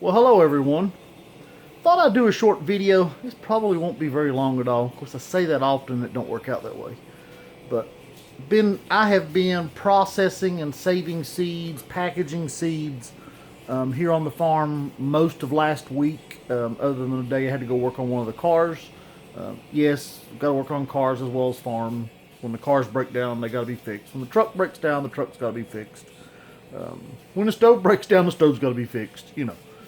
Well, hello everyone. Thought I'd do a short video. This probably won't be very long at all. Of course, I say that often, it don't work out that way. But I have been processing and saving seeds, packaging seeds here on the farm most of last week, other than the day I had to go work on one of the cars. Yes, got to work on cars as well as farm. When the cars break down, they got to be fixed. When the truck breaks down, the truck's got to be fixed. When the stove breaks down, the stove's got to be fixed.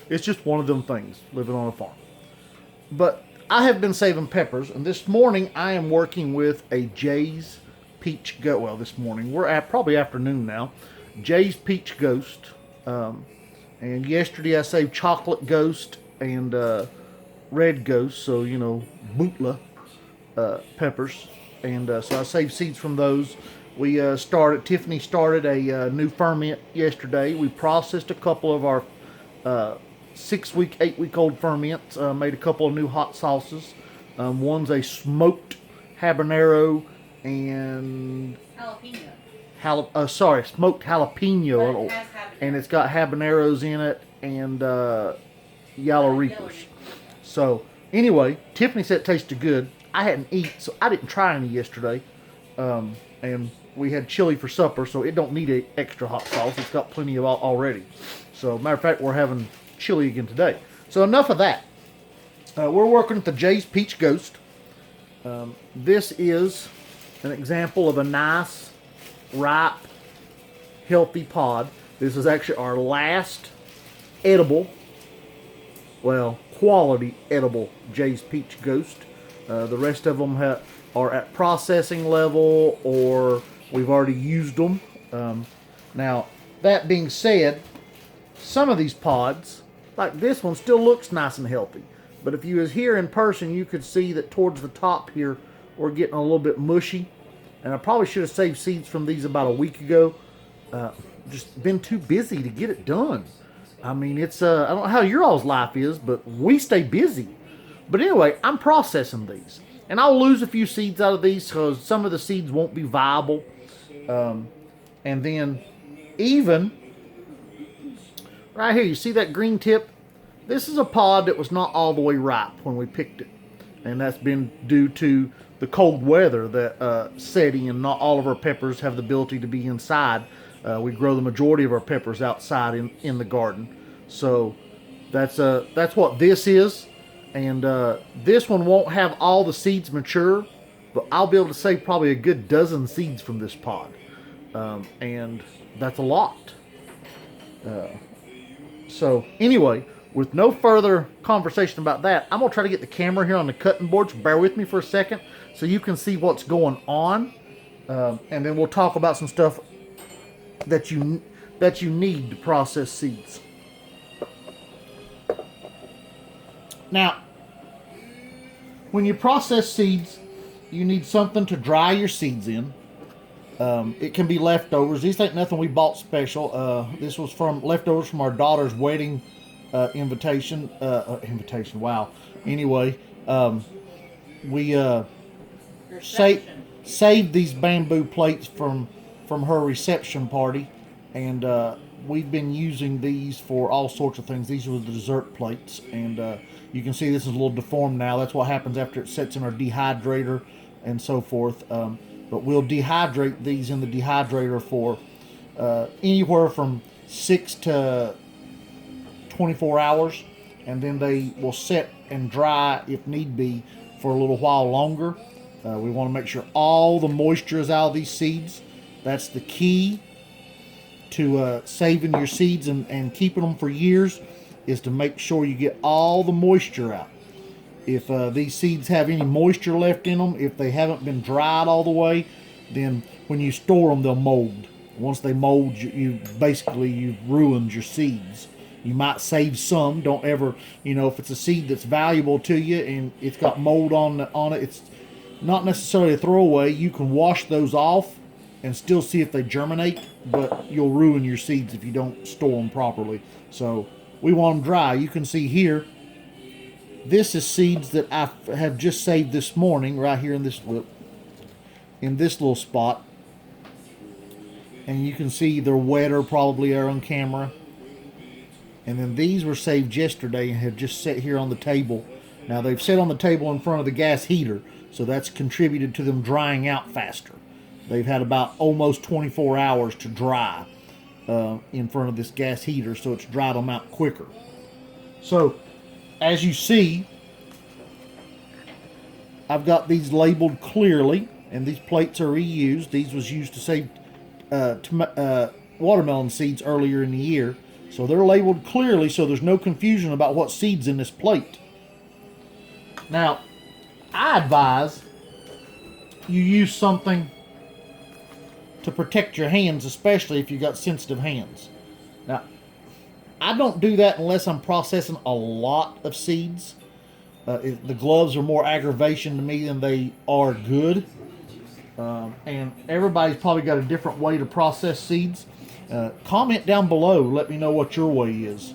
It's just one of them things living on a farm. But I have been saving peppers, and this morning I am working with a Jay's Peach Ghost. Well, this morning we're at probably afternoon now. Jay's Peach Ghost, and yesterday I saved Chocolate Ghost and Red Ghost. So Butla peppers, and so I saved seeds from those. Tiffany started a new ferment yesterday. We processed a couple of our 6-week, 8-week old ferments, made a couple of new hot sauces. One's a smoked habanero and smoked jalapeno, and it's got habaneros in it and yellow reapers. So anyway, Tiffany said it tasted good. I hadn't eaten, so I didn't try any yesterday. And we had chili for supper, so it don't need an extra hot sauce. It's got plenty of already. So matter of fact, we're having chili again today. So enough of that. We're working with the Jay's Peach Ghost. This is an example of a nice, ripe, healthy pod. This is actually our last edible, quality edible Jay's Peach Ghost. The rest of them are at processing level, or we've already used them. Now, that being said, some of these pods, like this one, still looks nice and healthy. But if you was here in person, you could see that towards the top here, we're getting a little bit mushy. And I probably should have saved seeds from these about a week ago. Just been too busy to get it done. I mean, it's I don't know how your all's life is, but we stay busy. But anyway, I'm processing these. And I'll lose a few seeds out of these because some of the seeds won't be viable. And then even right here, you see that green tip? This is a pod that was not all the way ripe when we picked it. And that's been due to the cold weather that setting, and not all of our peppers have the ability to be inside. We grow the majority of our peppers outside in the garden. So that's what this is. And this one won't have all the seeds mature, but I'll be able to save probably a good dozen seeds from this pod. And that's a lot. So anyway, with no further conversation about that, I'm going to try to get the camera here on the cutting board, so bear with me for a second so you can see what's going on. And then we'll talk about some stuff that you need to process seeds. Now, when you process seeds, you need something to dry your seeds in. It can be leftovers. These ain't nothing we bought special. This was from leftovers from our daughter's wedding invitation. Wow. Anyway, we saved these bamboo plates from her reception party, and we've been using these for all sorts of things. These were the dessert plates, and you can see this is a little deformed now. That's what happens after it sets in our dehydrator and so forth. But we'll dehydrate these in the dehydrator for anywhere from 6 to 24 hours, and then they will set and dry if need be for a little while longer. We want to make sure all the moisture is out of these seeds. That's the key to saving your seeds and keeping them for years, is to make sure you get all the moisture out. If these seeds have any moisture left in them, if they haven't been dried all the way, then when you store them, they'll mold. Once they mold, you've ruined your seeds. You might save some. Don't ever, if it's a seed that's valuable to you and it's got mold on it, it's not necessarily a throwaway. You can wash those off and still see if they germinate, but you'll ruin your seeds if you don't store them properly. So we want them dry. You can see here, this is seeds that I have just saved this morning, right here in this little spot. And you can see they're wetter probably there on camera. And then these were saved yesterday and have just sat here on the table. Now they've sat on the table in front of the gas heater, so that's contributed to them drying out faster. They've had about almost 24 hours to dry in front of this gas heater, so it's dried them out quicker. So, as you see, I've got these labeled clearly, and these plates are reused. These was used to save watermelon seeds earlier in the year. So they're labeled clearly, so there's no confusion about what seed's in this plate. Now, I advise you use something to protect your hands, especially if you've got sensitive hands. Now, I don't do that unless I'm processing a lot of seeds. The gloves are more aggravation to me than they are good. And everybody's probably got a different way to process seeds. Comment down below, let me know what your way is.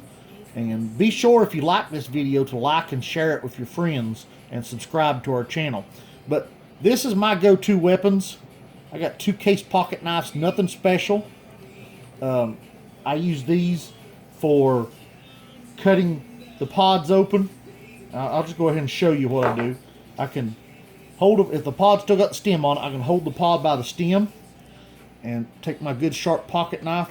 And be sure, if you like this video, to like and share it with your friends and subscribe to our channel. But this is my go-to weapons. I got 2 case pocket knives, nothing special. I use these for cutting the pods open. I'll just go ahead and show you what I do. I can hold it, if the pod's still got the stem on it, I can hold the pod by the stem and take my good sharp pocket knife,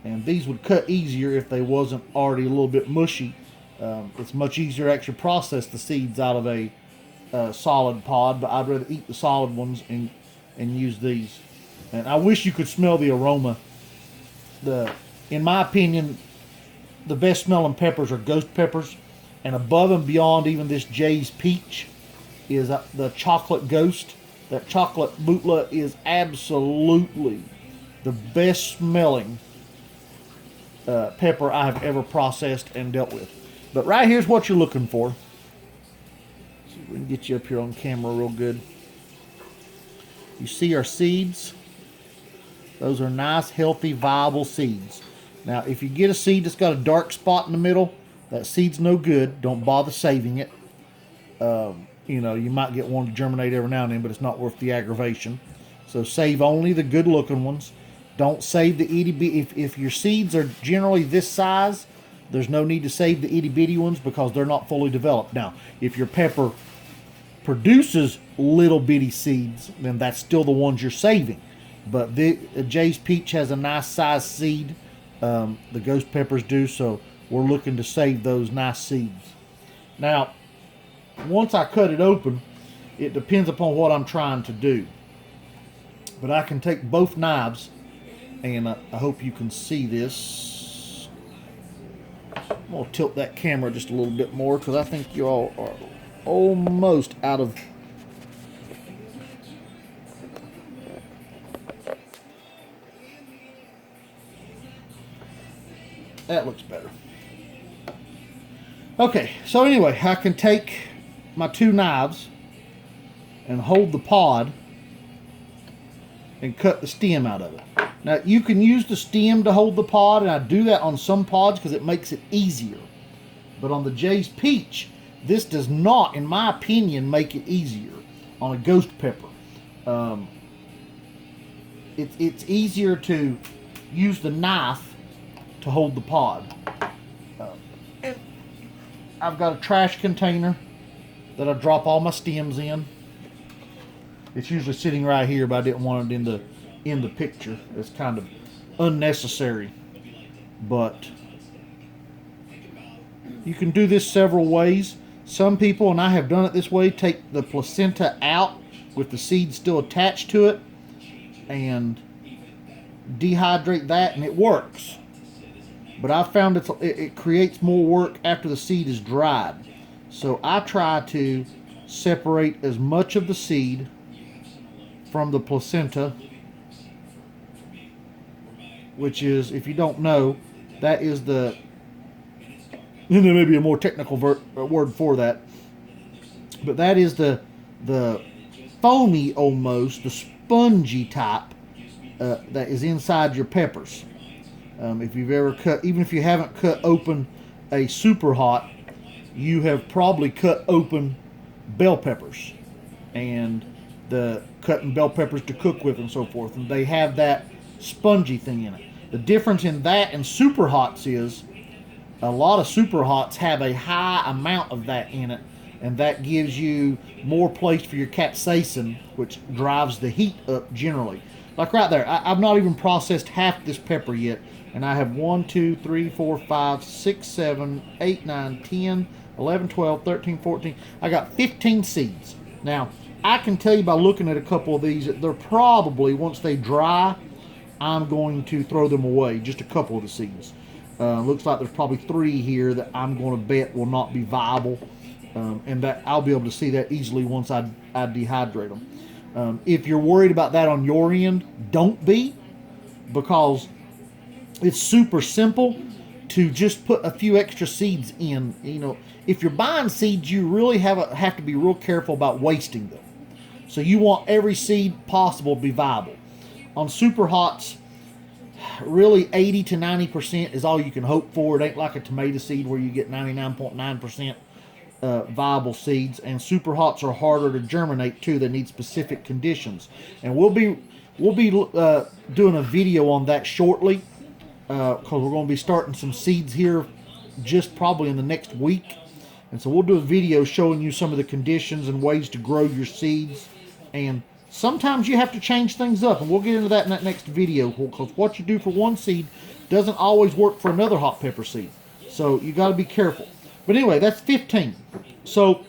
and these would cut easier if they wasn't already a little bit mushy. It's much easier to actually process the seeds out of a solid pod, but I'd rather eat the solid ones and use these. And I wish you could smell the aroma. In my opinion, the best smelling peppers are ghost peppers, and above and beyond even this Jay's Peach is the chocolate ghost. That chocolate Butla is absolutely the best smelling pepper I have ever processed and dealt with. But right here's what you're looking for. See if we can get you up here on camera real good. You see our seeds? Those are nice, healthy, viable seeds. Now, if you get a seed that's got a dark spot in the middle, that seed's no good. Don't bother saving it. You know, you might get one to germinate every now and then, but it's not worth the aggravation. So save only the good looking ones. Don't save the itty bitty. If your seeds are generally this size, there's no need to save the itty bitty ones because they're not fully developed. Now, if your pepper produces little bitty seeds, then that's still the ones you're saving. But the Jay's Peach has a nice size seed. The ghost peppers do, so we're looking to save those nice seeds. Now, once I cut it open, it depends upon what I'm trying to do. But I can take both knives, and I hope you can see this. I'm going to tilt that camera just a little bit more because I think you all are almost out of... That looks better. Okay, so anyway, I can take my 2 knives and hold the pod and cut the stem out of it. Now, you can use the stem to hold the pod, and I do that on some pods because it makes it easier. But on the Jay's Peach, this does not, in my opinion, make it easier on a ghost pepper. It's easier to use the knife to hold the pod. I've got a trash container that I drop all my stems in. It's usually sitting right here, but I didn't want it in the picture. It's kind of unnecessary. But you can do this several ways. Some people, and I have done it this way, take the placenta out with the seed still attached to it and dehydrate that, and it works. But I found it creates more work after the seed is dried. So I try to separate as much of the seed from the placenta, which is, if you don't know, that is the, and there may be a more technical word for that, but that is the foamy, almost, the spongy type that is inside your peppers. If you've ever cut, even if you haven't cut open a super hot, you have probably cut open bell peppers and cutting bell peppers to cook with and so forth, and they have that spongy thing in it. The difference in that and super hots is A lot of super hots have a high amount of that in it, and that gives you more place for your capsaicin, which drives the heat up generally. Like right there, I've not even processed half this pepper yet, and I have 1, 2, 3, 4, 5, 6, 7, 8, 9, 10, 11, 12, 13, 14. I got 15 seeds. Now, I can tell you by looking at a couple of these that they're probably, once they dry, I'm going to throw them away, just a couple of the seeds. Looks like there's probably 3 here that I'm going to bet will not be viable, and that I'll be able to see that easily once I dehydrate them. If you're worried about that on your end, don't be, because it's super simple to just put a few extra seeds in. You know, if you're buying seeds, you really have to be real careful about wasting them. So you want every seed possible to be viable. On super hots, really 80 to 90% is all you can hope for. It ain't like a tomato seed where you get 99.9% viable seeds. And super hots are harder to germinate too. They need specific conditions. And we'll be doing a video on that shortly, because we're going to be starting some seeds here just probably in the next week. And so we'll do a video showing you some of the conditions and ways to grow your seeds. And sometimes you have to change things up, and we'll get into that in that next video, because what you do for one seed doesn't always work for another hot pepper seed. So you got to be careful. But anyway, that's 15. So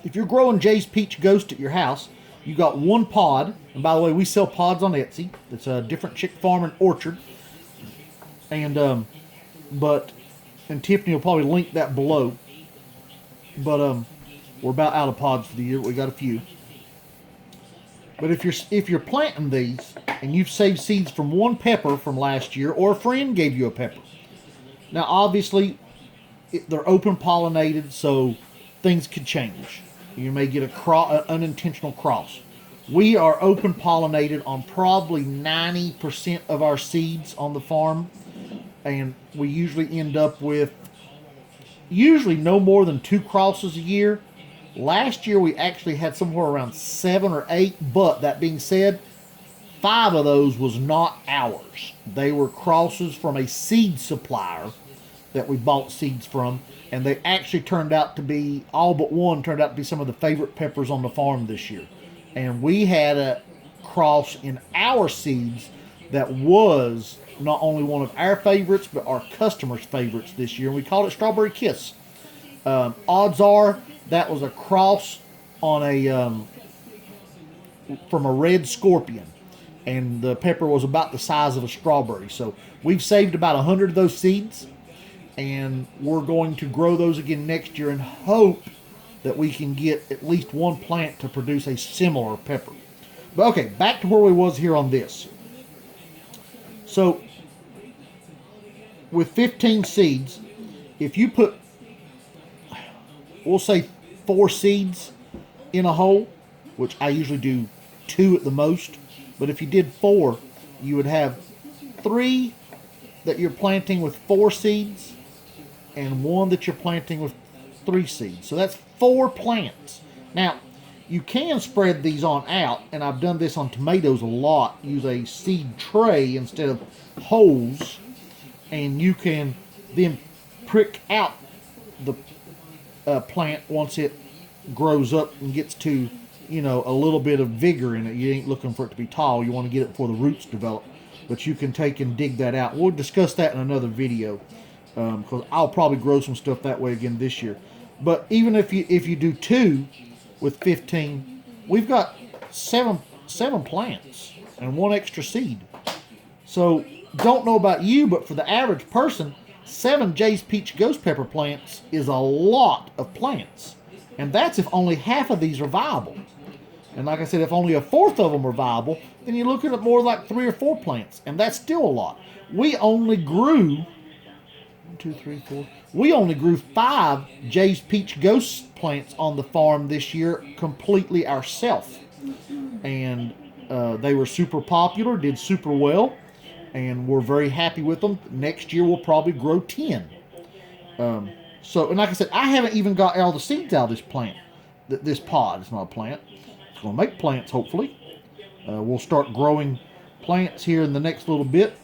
if you're growing Jay's Peach Ghost at your house, you got 1 pod. And by the way, we sell pods on Etsy. It's a Different Chick Farm and Orchard. And and Tiffany will probably link that below. But we're about out of pods for the year. We got a few. But if you're planting these and you've saved seeds from 1 pepper from last year, or a friend gave you a pepper. Now obviously they're open pollinated, so things could change. You may get an unintentional cross. We are open pollinated on probably 90% of our seeds on the farm, and we usually end up with no more than 2 crosses a year. Last year we actually had somewhere around 7 or 8, but that being said, 5 of those was not ours. They were crosses from a seed supplier that we bought seeds from, and they actually turned out to be, all but one turned out to be some of the favorite peppers on the farm this year. And we had a cross in our seeds that was not only one of our favorites, but our customers' favorites this year, and we called it Strawberry Kiss. Odds are that was a cross on from a red scorpion, and the pepper was about the size of a strawberry. So we've saved about 100 of those seeds, and we're going to grow those again next year and hope that we can get at least 1 plant to produce a similar pepper. But okay, back to where we was here on this. So with 15 seeds, if you put, we'll say 4 seeds in a hole, which I usually do 2 at the most, but if you did 4, you would have 3 that you're planting with 4 seeds and 1 that you're planting with 3 seeds. So that's 4 plants. Now, you can spread these on out, and I've done this on tomatoes a lot. Use a seed tray instead of holes, and you can then prick out the plant once it grows up and gets to, a little bit of vigor in it. You ain't looking for it to be tall. You want to get it before the roots develop. But you can take and dig that out. We'll discuss that in another video, because I'll probably grow some stuff that way again this year. But even if you do 2 with 15, we've got 7 plants and 1 extra seed. So don't know about you, but for the average person, 7 Jay's Peach Ghost Pepper plants is a lot of plants. And that's if only half of these are viable. And like I said, if only a fourth of them are viable, then you're looking at more like 3 or 4 plants. And that's still a lot. We only grew 1, 2, 3, 4. We only grew 5 Jay's Peach Ghost plants on the farm this year completely ourselves. And they were super popular, did super well, and we're very happy with them. Next year we'll probably grow 10. And like I said, I haven't even got all the seeds out of this plant. This pod, it's not a plant. It's going to make plants, hopefully. We'll start growing plants here in the next little bit.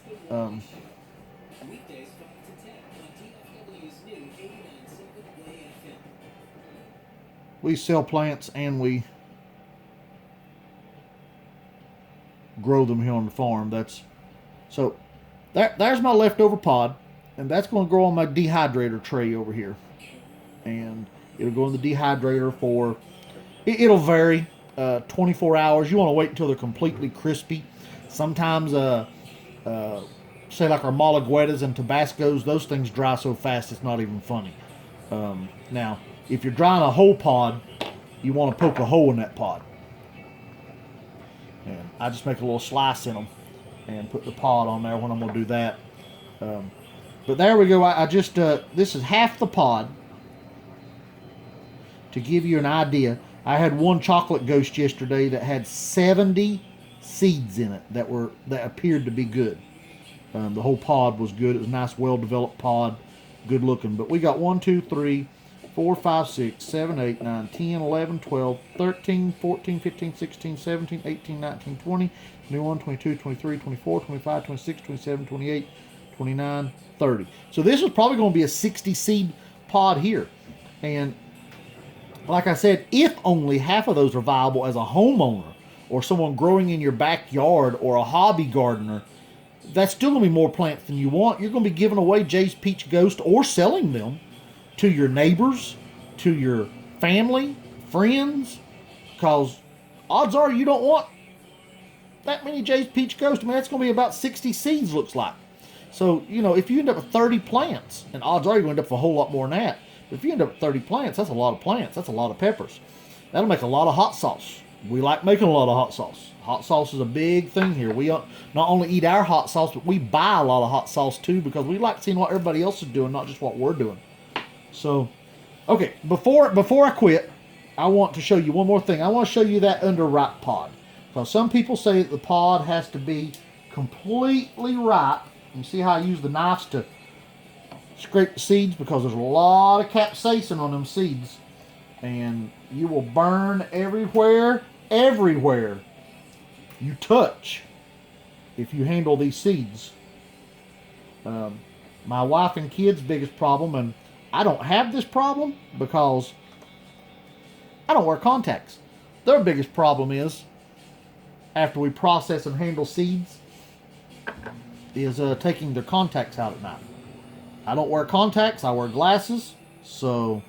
we sell plants and we grow them here on the farm. So there's my leftover pod, and that's going to go on my dehydrator tray over here, and it'll go in the dehydrator for it'll vary 24 hours. You want to wait until they're completely crispy. Sometimes say like our Malaguetas and Tabascos, those things dry so fast it's not even funny. Now if you're drying a whole pod, you want to poke a hole in that pod, and I just make a little slice in them and put the pod on there when I'm going to do that. But there we go. I just this is half the pod to give you an idea. I had one chocolate ghost yesterday that had 70 seeds in it that appeared to be good. The whole pod was good. It was a nice, well-developed pod, good looking. But we got 1, 2, 3, 4, 5, 6, 7, 8, 9, 10, 11, 12, 13, 14, 15, 16, 17, 18, 19, 20, 21, 22, 23, 24, 25, 26, 27, 28, 29, 30. So this is probably going to be a 60 seed pod here. And like I said, if only half of those are viable as a homeowner or someone growing in your backyard or a hobby gardener, that's still going to be more plants than you want. You're going to be giving away Jay's Peach Ghost or selling them to your neighbors, to your family, friends, because odds are you don't want that many Jay's Peach Ghost. I mean, that's going to be about 60 seeds, looks like. So, if you end up with 30 plants, and odds are you're going to end up with a whole lot more than that. But if you end up with 30 plants, that's a lot of plants. That's a lot of peppers. That'll make a lot of hot sauce. We like making a lot of hot sauce. Hot sauce is a big thing here. We not only eat our hot sauce, but we buy a lot of hot sauce too, because we like seeing what everybody else is doing, not just what we're doing. So, okay, before I quit, I want to show you one more thing. I want to show you that underripe pod. Because some people say that the pod has to be completely ripe. You see how I use the knives to scrape the seeds, because there's a lot of capsaicin on them seeds, and you will burn everywhere you touch if you handle these seeds. My wife and kids' biggest problem, and I don't have this problem because I don't wear contacts. Their biggest problem is, after we process and handle seeds, is taking their contacts out at night. I don't wear contacts, I wear glasses, so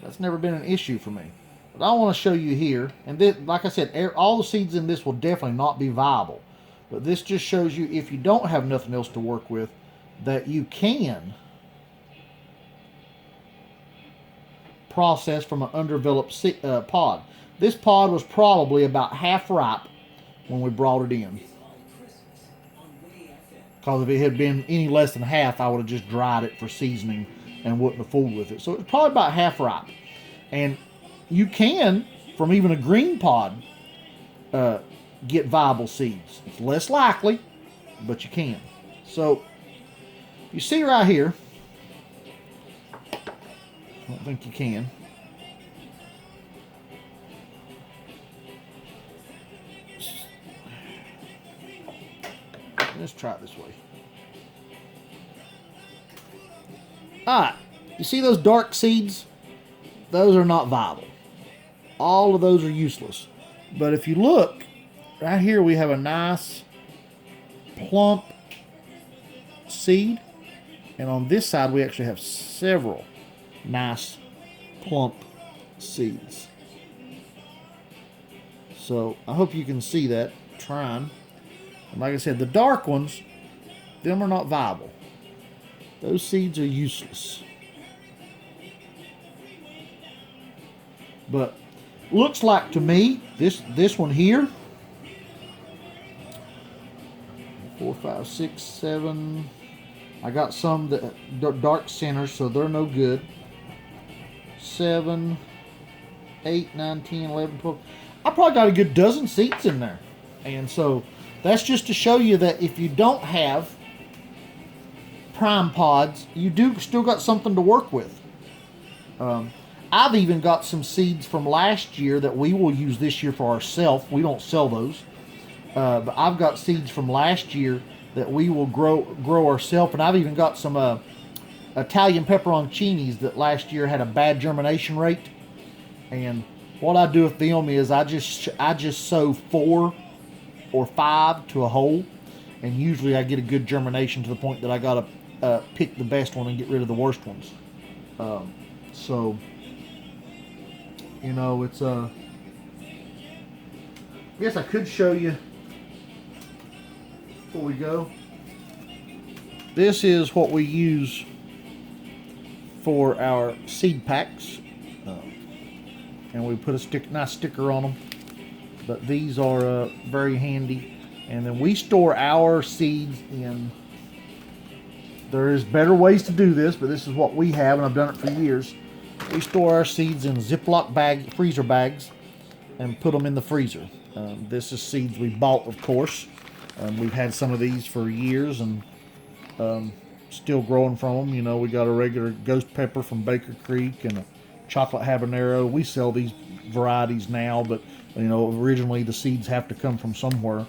that's never been an issue for me. But I want to show you here, and this, like I said, all the seeds in this will definitely not be viable. But this just shows you, if you don't have nothing else to work with, that you can process from an undeveloped pod. This pod was probably about half ripe when we brought it in. Because if it had been any less than half, I would have just dried it for seasoning and wouldn't have fooled with it. So it's probably about half ripe. And you can, from even a green pod, get viable seeds. It's less likely, but you can. So you see right here, I don't think you can. Let's try it this way. Alright, you see those dark seeds? Those are not viable. All of those are useless. But if you look, right here we have a nice plump seed. And on this side we actually have several nice plump seeds. So I hope you can see that. Trying. And like I said, the dark ones, them are not viable. Those seeds are useless. But looks like to me, this one here, 4, 5, 6, 7. I got some that dark centers, so they're no good. 7, 8, 9, 10, 11, 12. I probably got a good dozen seeds in there. And so that's just to show you that if you don't have prime pods, you do still got something to work with. I've even got some seeds from last year that we will use this year for ourselves. We don't sell those. But I've got seeds from last year that we will grow ourselves. And I've even got some Italian pepperoncinis that last year had a bad germination rate. And what I do with them is I just sow 4 or 5 to a hole, and usually I get a good germination to the point that I gotta pick the best one and get rid of the worst ones. So it's I guess I could show you before we go. This is what we use for our seed packs, and we put a nice sticker on them. But these are very handy, and then we store our seeds in. There is better ways to do this, but this is what we have, and I've done it for years. We store our seeds in Ziploc freezer bags, and put them in the freezer. This is seeds we bought, of course. We've had some of these for years, and still growing from them. We got a regular ghost pepper from Baker Creek and a chocolate habanero. We sell these varieties now, but originally the seeds have to come from somewhere.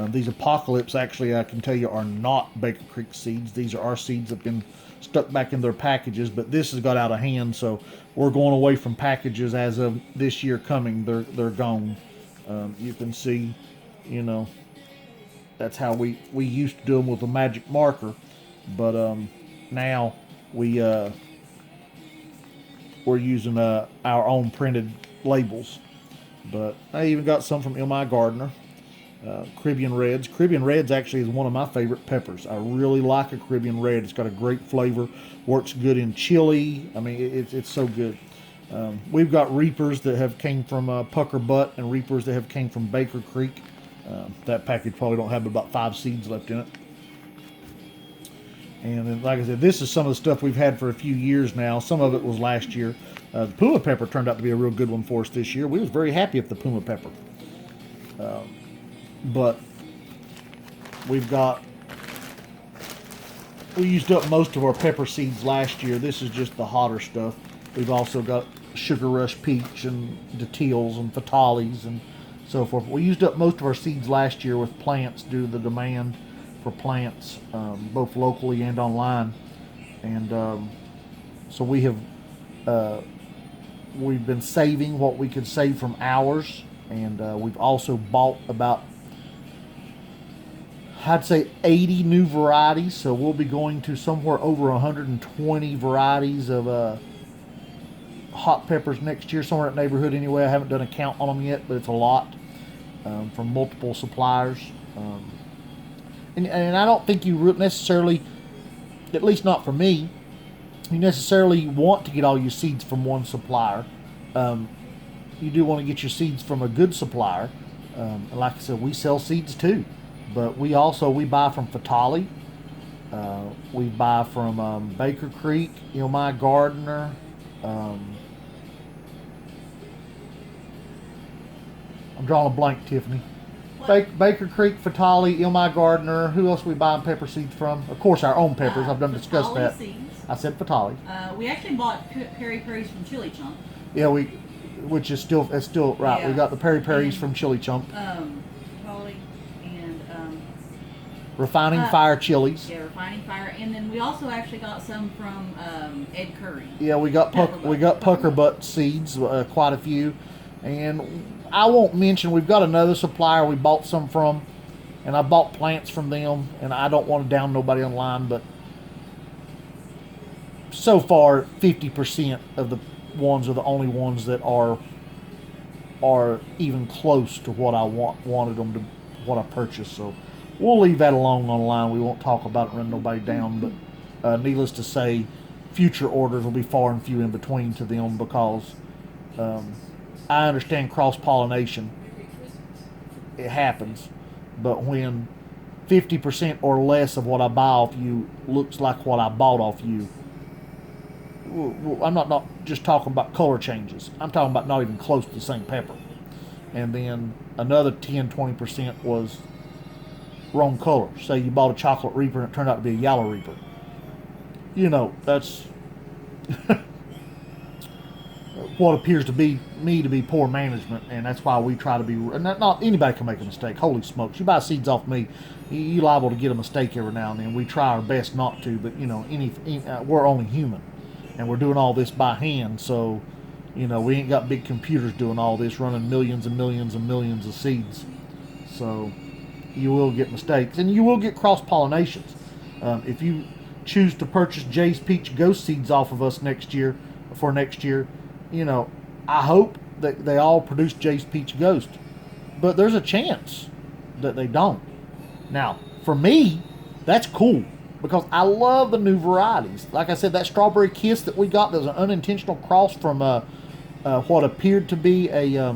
These Apocalypse, actually, I can tell you, are not Baker Creek seeds. These are our seeds that have been stuck back in their packages, but this has got out of hand, so we're going away from packages as of this year coming. They're gone. You can see, that's how we used to do them with a magic marker, but now we're using our own printed labels. But I even got some from My Gardener. Caribbean Reds. Caribbean Reds actually is one of my favorite peppers. I really like a Caribbean Red. It's got a great flavor. Works good in chili. I mean, it's so good. We've got Reapers that have came from Pucker Butt, and Reapers that have came from Baker Creek. That package probably don't have about 5 seeds left in it. And then, like I said, this is some of the stuff we've had for a few years now. Some of it was last year. The Puma Pepper turned out to be a real good one for us this year. We was very happy with the Puma Pepper. But we used up most of our pepper seeds last year. This is just the hotter stuff. We've also got Sugar Rush Peach and Datils and Fatales and so forth. We used up most of our seeds last year with plants due to the demand for plants, both locally and online. And so we've been saving what we could save from ours, and we've also bought about, I'd say, 80 new varieties. So we'll be going to somewhere over 120 varieties of hot peppers next year, somewhere in that neighborhood anyway. I haven't done a count on them yet, but it's a lot, from multiple suppliers. And I don't think you necessarily, at least not for me, you necessarily want to get all your seeds from one supplier. You do want to get your seeds from a good supplier. Like I said, we sell seeds too. But we buy from Fatale. We buy from Baker Creek, My Gardener. I'm drawing a blank, Tiffany. Baker Creek, Fatale, My Gardener. Who else we buying pepper seeds from? Of course, our own peppers. I've done discussed that. Seeds. I said Fatale. We actually bought Peri Peris from Chili Chunk. Yeah, which is still right. Yeah. We got the Peri Peris from Chili Chunk. Fatale and Refining Fire chilies. Yeah, Refining Fire, and then we also actually got some from Ed Curry. Yeah, we got Pucker Butt seeds, quite a few, and I won't mention. We've got another supplier we bought some from, and I bought plants from them, and I don't want to down nobody online, but so far 50% of the ones are the only ones that are even close to what I wanted them to, what I purchased. So we'll leave that alone online. We won't talk about it, run nobody down. But needless to say, future orders will be far and few in between to them, because I understand cross-pollination. It happens. But when 50% or less of what I buy off you looks like what I bought off you, I'm not just talking about color changes. I'm talking about not even close to the same pepper. And then another 10-20% was wrong color. Say you bought a chocolate Reaper and it turned out to be a yellow Reaper. That's what appears to be poor management, and that's why we try to be. And not anybody can make a mistake. Holy smokes! You buy seeds off me, you're liable to get a mistake every now and then. We try our best not to, but we're only human, and we're doing all this by hand. So, You know, we ain't got big computers doing all this, running millions and millions and millions of seeds. So you will get mistakes, and you will get cross pollinations. If you choose to purchase Jay's Peach Ghost seeds off of us next year, you know, I hope that they all produce Jay's Peach Ghost, but there's a chance that they don't. Now, for me, that's cool because I love the new varieties. Like I said, that Strawberry Kiss that we got, that was an unintentional cross from what appeared to be a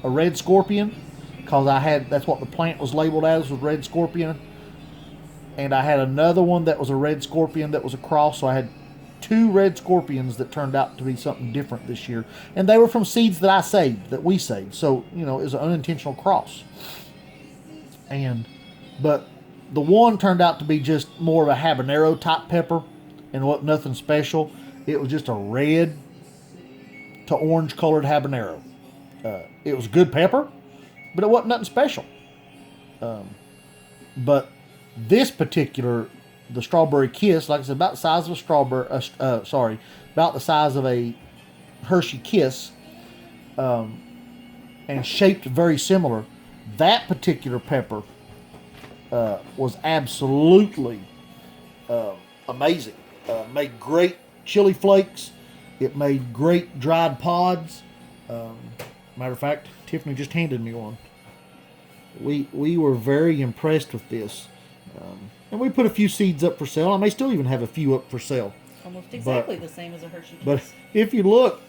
red scorpion, because that's what the plant was labeled as, was red scorpion, and I had another one that was a red scorpion that was a cross. So I had two red scorpions that turned out to be something different this year, and they were from seeds that we saved. So it was an unintentional cross. But the one turned out to be just more of a habanero type pepper, and wasn't nothing special. It was just a red to orange colored habanero. It was good pepper, but it wasn't nothing special. But this particular, the Strawberry Kiss, like I said, about the size of a strawberry, about the size of a Hershey Kiss, and shaped very similar. That particular pepper was absolutely amazing. Made great chili flakes. It made great dried pods. Matter of fact, Tiffany just handed me one. We were very impressed with this. And we put a few seeds up for sale. I may still even have a few up for sale. Almost exactly the same as a Hershey Kiss. But if you look,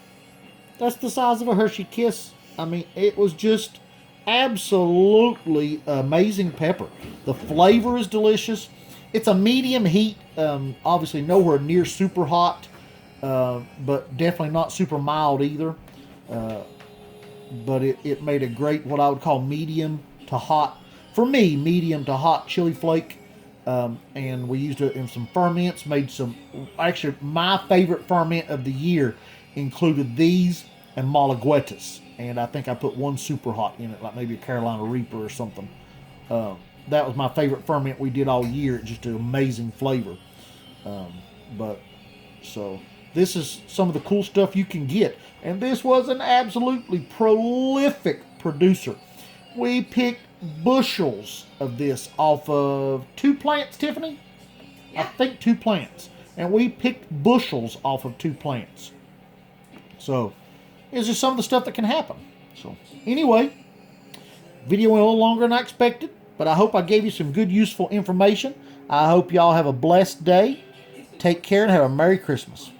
that's the size of a Hershey Kiss. I mean, it was just absolutely amazing pepper. The flavor is delicious. It's a medium heat. Obviously nowhere near super hot, but definitely not super mild either. But it made a great, what I would call medium to hot, for me, medium to hot chili flake. And we used it in some ferments, actually my favorite ferment of the year included these and Malaguetas. And I think I put one super hot in it, like maybe a Carolina Reaper or something. That was my favorite ferment we did all year. It's just an amazing flavor. So this is some of the cool stuff you can get. And this was an absolutely prolific producer. We picked bushels of this off of 2 plants, Tiffany? Yeah. I think 2 plants. And we picked bushels off of 2 plants. So it's just some of the stuff that can happen. So anyway, video went a little longer than I expected, but I hope I gave you some good, useful information. I hope y'all have a blessed day. Take care and have a Merry Christmas.